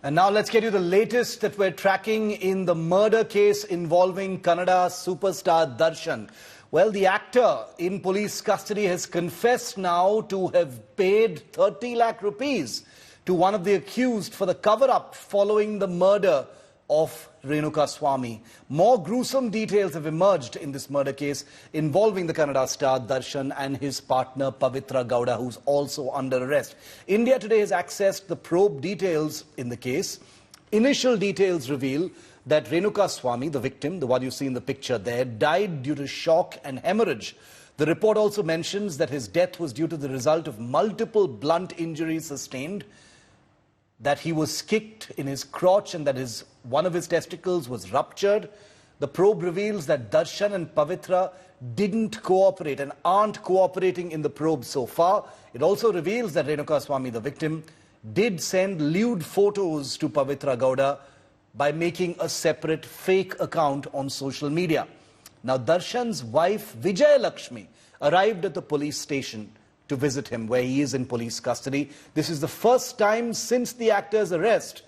And now let's get you the latest that we're tracking in the murder case involving Kannada superstar Darshan. Well, the actor in police custody has confessed now to have paid 30 lakh rupees to one of the accused for the cover-up following the murder of Renukaswamy. More gruesome details have emerged in this murder case involving the Kannada star Darshan and his partner Pavitra Gowda, who's also under arrest. India Today has accessed the probe details in the case. Initial details reveal that Renukaswamy, the victim, the one you see in the picture there, died due to shock and hemorrhage. The report also mentions that his death was due to the result of multiple blunt injuries sustained, that he was kicked in his crotch and that one of his testicles was ruptured. The probe reveals that Darshan and Pavitra didn't cooperate and aren't cooperating in the probe so far. It also reveals that Renukaswamy, the victim, did send lewd photos to Pavitra Gowda by making a separate fake account on social media. Now, Darshan's wife, Vijay Lakshmi, arrived at the police station to visit him, where he is in police custody. This is the first time since the actor's arrest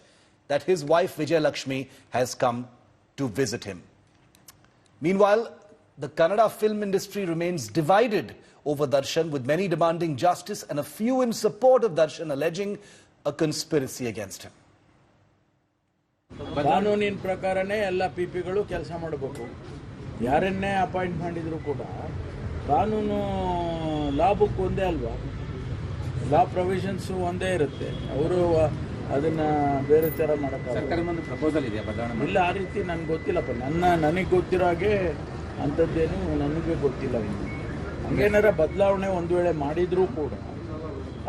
that his wife, Vijay Lakshmi, has come to visit him. Meanwhile, the Kannada film industry remains divided over Darshan, with many demanding justice and a few in support of Darshan alleging a conspiracy against him. ಕಾನೂನಿನ ಪ್ರಕಾರನೇ ಎಲ್ಲ ಪಿಪಿಗಳು ಕೆಲಸ ಮಾಡಬೇಕು. ಯಾರನ್ನೇ appoint ಮಾಡಿದ್ರು ಕೂಡ ಕಾನೂನು ಲಾ book ಒಂದೇ ಅಲ್ವಾ, ಲಾ ಪ್ರೊವಿಷನ್ಸ್ ಒಂದೇ ಇರುತ್ತೆ. ಅವರು ಅದನ್ನ ಬೇರೆ ಥರ ಮಾಡೋಕ್ಕಾಗಲ್ಲ. ಸರ್ಕಾರದ ಒಂದು ಪ್ರಪೋಸಲ್ ಇದೆಯಾ ಬದಲಾವಣೆ? ಇಲ್ಲ, ಆ ರೀತಿ ನನಗೆ ಗೊತ್ತಿಲ್ಲಪ್ಪ. ನನಗೆ ಗೊತ್ತಿರೋ ಹಾಗೆ ಅಂಥದ್ದೇನು ನನಗೆ ಗೊತ್ತಿಲ್ಲ. ಹಂಗೇನಾರ ಬದಲಾವಣೆ ಒಂದು ವೇಳೆ ಮಾಡಿದರೂ ಕೂಡ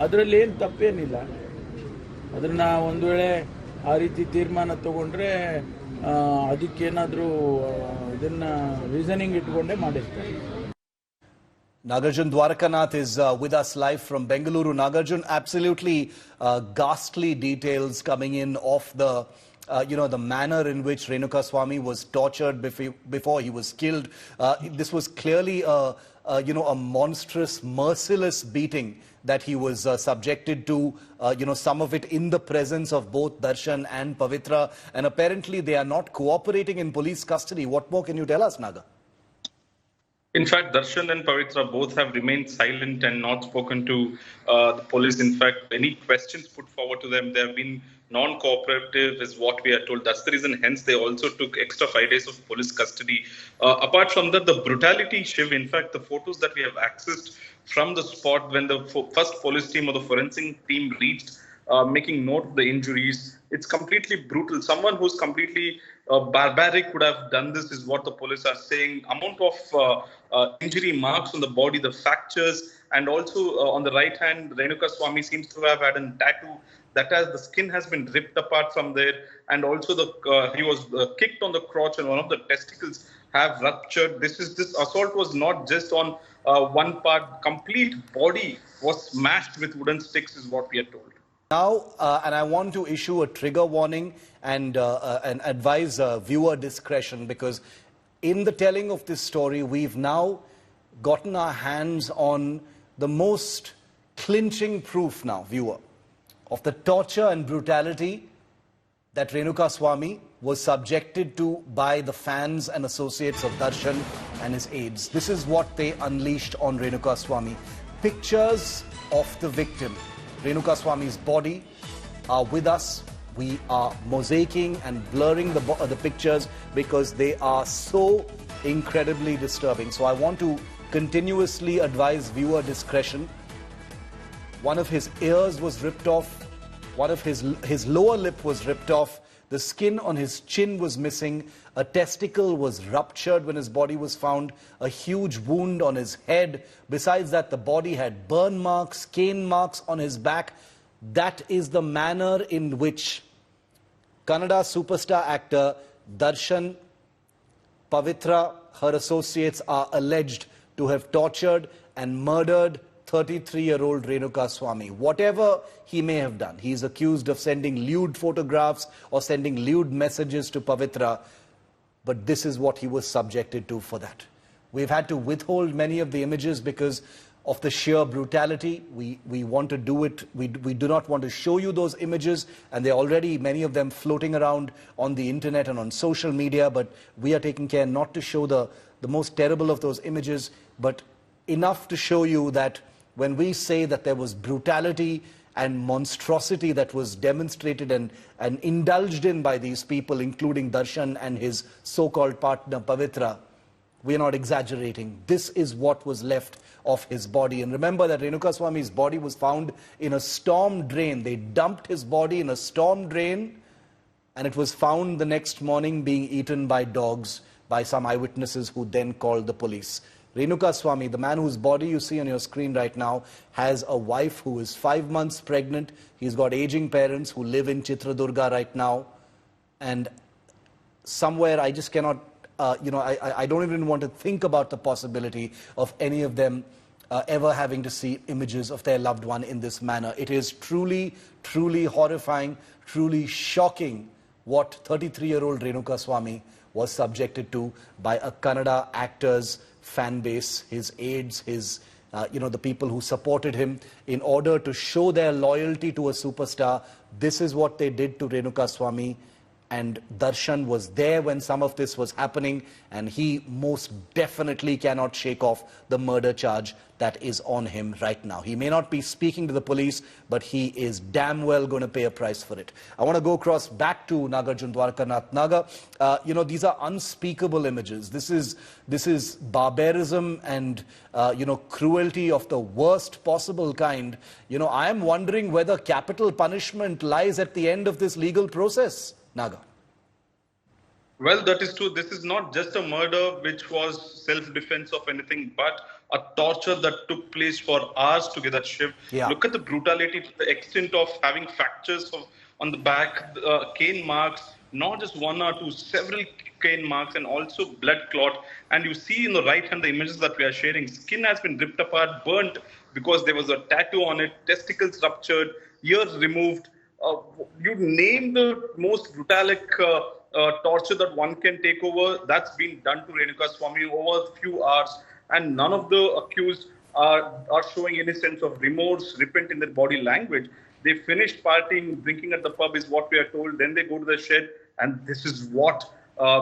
ಅದರಲ್ಲಿ ಏನು ತಪ್ಪೇನಿಲ್ಲ. ಅದನ್ನು ಒಂದು ವೇಳೆ ಆ ರೀತಿ ತೀರ್ಮಾನ ತಗೊಂಡ್ರೆ ಅದಕ್ಕೇನಾದರೂ ಇದನ್ನು ರೀಸನಿಂಗ್ ಇಟ್ಕೊಂಡೇ ಮಾಡಿರ್ತಾರೆ. Nagarjun Dwarakanath is with us live from Bengaluru. Nagarjun, absolutely ghastly details coming in of the, the manner in which Renukaswamy was tortured before he was killed. This was clearly a monstrous, merciless beating that he was subjected to, some of it in the presence of both Darshan and Pavitra. And apparently they are not cooperating in police custody. What more can you tell us, Naga? In fact, Darshan and Pavitra both have remained silent and not spoken to the police. In fact, any questions put forward to them, they have been non-cooperative is what we are told. That's the reason, hence, they also took extra 5 days of police custody. Apart from that, the brutality, Shiv, in fact, the photos that we have accessed from the spot when the first police team or the forensic team reached, making note of the injuries, it's completely brutal. Someone who's completely barbaric would have done this, is what the police are saying. Amount of injury marks on the body, the fractures, and also on the right hand, Renukaswamy seems to have had a tattoo that has the skin has been ripped apart from there, and also he was kicked on the crotch, and one of the testicles have ruptured. This assault was not just on one part; complete body was smashed with wooden sticks, is what we are told. Now, and I want to issue a trigger warning and advise viewer discretion, because in the telling of this story, we've now gotten our hands on the most clinching proof now, viewer, of the torture and brutality that Renukaswamy was subjected to by the fans and associates of Darshan and his aides. This is what they unleashed on Renukaswamy. Pictures of the victim. Renukaswamy's body are with us. We are mosaicing and blurring the pictures because they are so incredibly disturbing. So I want to continuously advise viewer discretion. One of his ears was ripped off. One of his lower lip was ripped off. The skin on his chin was missing. A testicle was ruptured when his body was found. A huge wound on his head. Besides that, the body had burn marks, cane marks on his back. That is the manner in which Kannada superstar actor Darshan, Pavitra, her associates are alleged to have tortured and murdered 33-year-old Renukaswamy. Whatever he may have done, he is accused of sending lewd photographs or sending lewd messages to Pavitra, but this is what he was subjected to for that. We've had to withhold many of the images because of the sheer brutality. We want to do it. We do not want to show you those images, and there are already many of them floating around on the internet and on social media, but we are taking care not to show the most terrible of those images, but enough to show you that when we say that there was brutality and monstrosity that was demonstrated and indulged in by these people, including Darshan and his so-called partner Pavitra, we are not exaggerating. This is what was left of his body. And remember that Renukaswamy's body was found in a storm drain. They dumped his body in a storm drain, and it was found the next morning being eaten by dogs by some eyewitnesses who then called the police. Renukaswamy, the man whose body you see on your screen right now, has a wife who is 5 months pregnant. He's got aging parents who live in Chitradurga right now. And somewhere I just cannot, I don't even want to think about the possibility of any of them ever having to see images of their loved one in this manner. It is truly, truly horrifying, truly shocking what 33-year-old Renukaswamy was subjected to by a Kannada actor's fan base, his aides, his, the people who supported him in order to show their loyalty to a superstar. This is what they did to Renukaswamy. And Darshan was there when some of this was happening, and he most definitely cannot shake off the murder charge that is on him right now. He may not be speaking to the police, but he is damn well going to pay a price for it. I want to go across back to Nagarjun Dwarkanath. Naga, these are unspeakable images. This is barbarism and, cruelty of the worst possible kind. I am wondering whether capital punishment lies at the end of this legal process. Naga. Well, that is true. This is not just a murder which was self-defense of anything, but a torture that took place for hours together, Shiv. Yeah. Look at the brutality to the extent of having fractures on the back, cane marks, not just one or two, several cane marks, and also blood clot. And you see in the right hand the images that we are sharing. Skin has been ripped apart, burnt because there was a tattoo on it, testicles ruptured, ears removed. You name the most brutalic torture that one can take over, that's been done to Renukaswamy over a few hours, and none of the accused are showing any sense of remorse, repent in their body language. They finished partying, drinking at the pub is what we are told, then they go to the shed, and this is what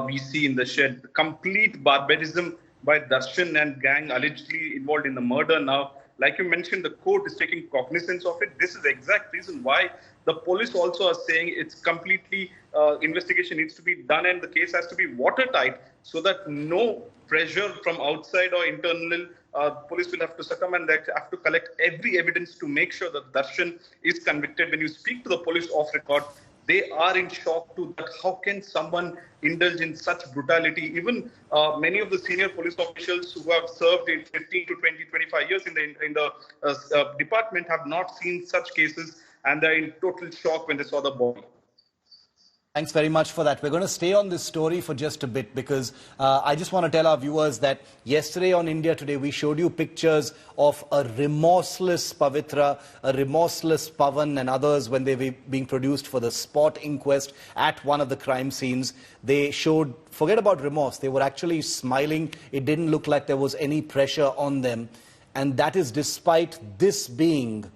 we see in the shed. Complete barbarism by Darshan and gang allegedly involved in the murder now. Like you mentioned, the court is taking cognizance of it. This is the exact reason why the police also are saying it's completely, investigation needs to be done and the case has to be watertight so that no pressure from outside or internal, police will have to succumb and they have to collect every evidence to make sure that Darshan is convicted. When you speak to the police off record, they are in shock to that. How can someone indulge in such brutality? Even many of the senior police officials who have served in 15 to 20, 25 years in the department have not seen such cases, and they're in total shock when they saw the body. Thanks very much for that. We're going to stay on this story for just a bit because I just want to tell our viewers that yesterday on India Today, we showed you pictures of a remorseless Pavitra, a remorseless Pavan and others when they were being produced for the spot inquest at one of the crime scenes. They showed, forget about remorse, they were actually smiling. It didn't look like there was any pressure on them. And that is despite this being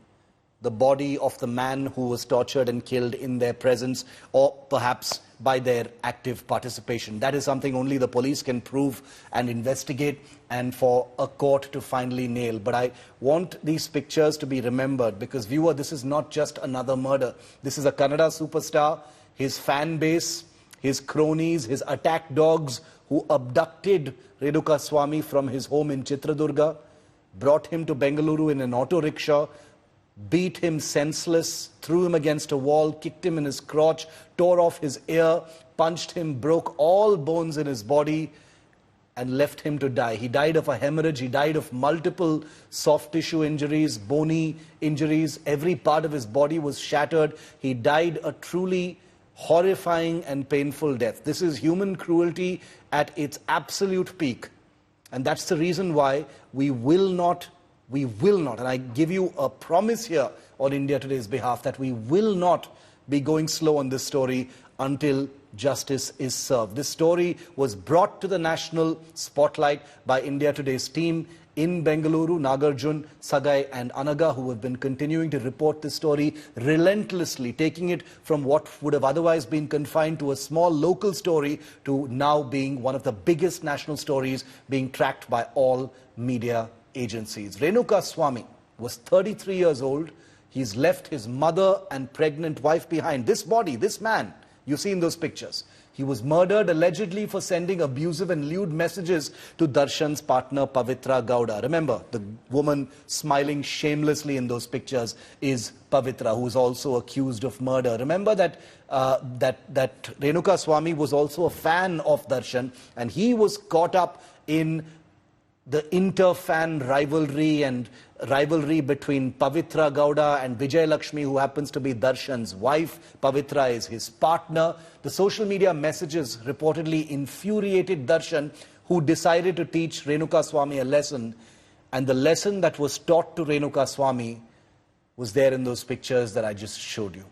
the body of the man who was tortured and killed in their presence, or perhaps by their active participation. That is something only the police can prove and investigate, and for a court to finally nail. But I want these pictures to be remembered because, viewer, this is not just another murder. This is a Kannada superstar, his fan base, his cronies, his attack dogs who abducted Renukaswamy from his home in Chitradurga, brought him to Bengaluru in an auto rickshaw, beat him senseless, threw him against a wall, kicked him in his crotch, tore off his ear, punched him, broke all bones in his body, and left him to die. He died of a hemorrhage. He died of multiple soft tissue injuries, bony injuries. Every part of his body was shattered. He died a truly horrifying and painful death. This is human cruelty at its absolute peak. And that's the reason why we will not, and I give you a promise here on India Today's behalf, that we will not be going slow on this story until justice is served. This story was brought to the national spotlight by India Today's team in Bengaluru. Nagarjun, Sagai and Anaga, who have been continuing to report this story relentlessly, taking it from what would have otherwise been confined to a small local story to now being one of the biggest national stories being tracked by all media agencies. Renukaswamy was 33 years old. He's left his mother and pregnant wife behind. This body, this man, you see in those pictures. He was murdered allegedly for sending abusive and lewd messages to Darshan's partner Pavitra Gowda. Remember, the woman smiling shamelessly in those pictures is Pavitra, who is also accused of murder. Remember that Renukaswamy was also a fan of Darshan, and he was caught up in the inter-fan rivalry between Pavitra Gowda and Vijay Lakshmi, who happens to be Darshan's wife. Pavitra is his partner. The social media messages reportedly infuriated Darshan, who decided to teach Renukaswamy a lesson. And the lesson that was taught to Renukaswamy was there in those pictures that I just showed you.